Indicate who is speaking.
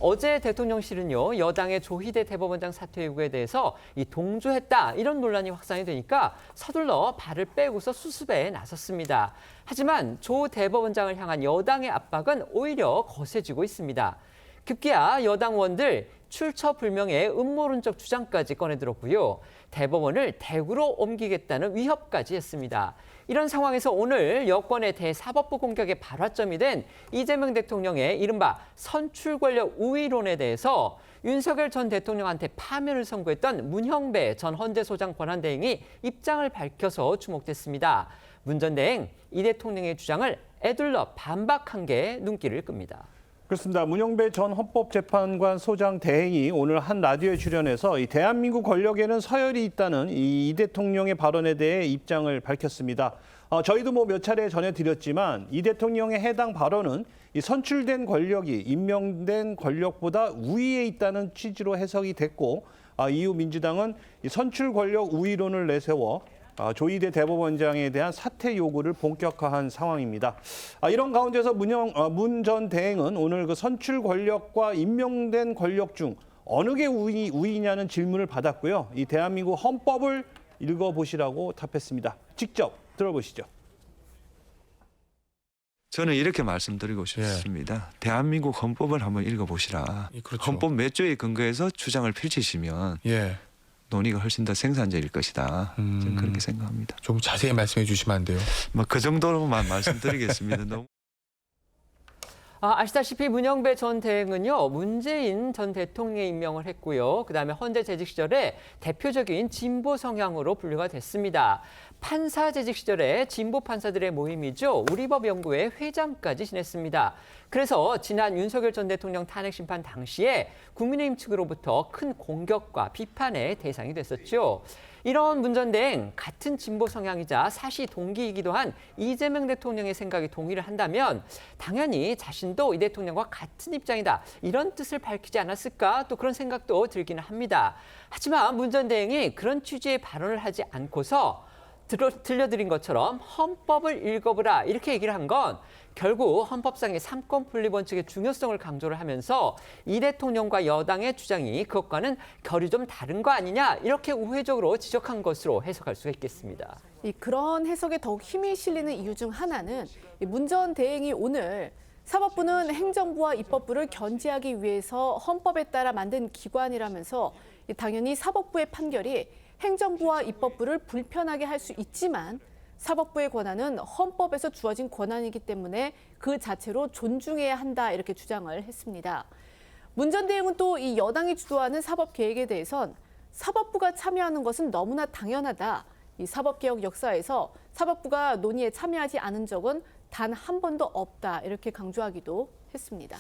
Speaker 1: 어제 대통령실은요, 여당의 조희대 대법원장 사퇴 요구에 대해서 동조했다 이런 논란이 확산이 되니까 서둘러 발을 빼고서 수습에 나섰습니다. 하지만 조 대법원장을 향한 여당의 압박은 오히려 거세지고 있습니다. 급기야 여당 의원들 출처 불명의 음모론적 주장까지 꺼내들었고요. 대법원을 대구로 옮기겠다는 위협까지 했습니다. 이런 상황에서 오늘 여권의 대사법부 공격의 발화점이 된 이재명 대통령의 이른바 선출 권력 우위론에 대해서 윤석열 전 대통령한테 파면을 선고했던 문형배 전 헌재소장 권한대행이 입장을 밝혀서 주목됐습니다. 문 전 대행, 이 대통령의 주장을 에둘러 반박한 게 눈길을 끕니다.
Speaker 2: 그렇습니다. 문형배 전 헌법재판관 소장 대행이 오늘 한 라디오에 출연해서 이 대한민국 권력에는 서열이 있다는 이 대통령의 발언에 대해 입장을 밝혔습니다. 저희도 몇 차례 전해드렸지만 이 대통령의 해당 발언은 이 선출된 권력이 임명된 권력보다 우위에 있다는 취지로 해석이 됐고, 이후 민주당은 이 선출 권력 우위론을 내세워 조희대 대법원장에 대한 사퇴 요구를 본격화한 상황입니다. 이런 가운데서 문 전 대행은 오늘 그 선출 권력과 임명된 권력 중 어느 게 우위냐는 질문을 받았고요. 이 대한민국 헌법을 읽어보시라고 답했습니다. 직접 들어보시죠.
Speaker 3: 저는 이렇게 말씀드리고 싶습니다. 대한민국 헌법을 한번 읽어보시라.
Speaker 4: 그렇죠.
Speaker 3: 헌법 몇 조에 근거해서 주장을 펼치시면 논의가 훨씬 더 생산적일 것이다. 저는 그렇게 생각합니다.
Speaker 4: 좀 자세히 말씀해 주시면 안 돼요?
Speaker 3: 그 정도로만 말씀드리겠습니다. 너무...
Speaker 1: 아시다시피 문형배 전 대행은요, 문재인 전 대통령에 임명을 했고요. 그다음에 헌재 재직 시절에 대표적인 진보 성향으로 분류가 됐습니다. 판사 재직 시절에 진보 판사들의 모임이죠. 우리법연구회 회장까지 지냈습니다. 그래서 지난 윤석열 전 대통령 탄핵 심판 당시에 국민의힘 측으로부터 큰 공격과 비판의 대상이 됐었죠. 이런 문 전 대행, 같은 진보 성향이자 사시 동기이기도 한 이재명 대통령의 생각이 동의를 한다면 당연히 자신도 이 대통령과 같은 입장이다. 이런 뜻을 밝히지 않았을까? 또 그런 생각도 들기는 합니다. 하지만 문 전 대행이 그런 취지의 발언을 하지 않고서 들려드린 것처럼 헌법을 읽어보라 이렇게 얘기를 한 건 결국 헌법상의 삼권 분립 원칙의 중요성을 강조를 하면서 이 대통령과 여당의 주장이 그것과는 결이 좀 다른 거 아니냐 이렇게 우회적으로 지적한 것으로 해석할 수가 있겠습니다.
Speaker 5: 그런 해석에 더욱 힘이 실리는 이유 중 하나는 문 전 대행이 오늘 사법부는 행정부와 입법부를 견제하기 위해서 헌법에 따라 만든 기관이라면서 당연히 사법부의 판결이 행정부와 입법부를 불편하게 할 수 있지만 사법부의 권한은 헌법에서 주어진 권한이기 때문에 그 자체로 존중해야 한다 이렇게 주장을 했습니다. 문 전 대행은 또 이 여당이 주도하는 사법 계획에 대해선 사법부가 참여하는 것은 너무나 당연하다. 이 사법개혁 역사에서 사법부가 논의에 참여하지 않은 적은 단 한 번도 없다 이렇게 강조하기도 했습니다.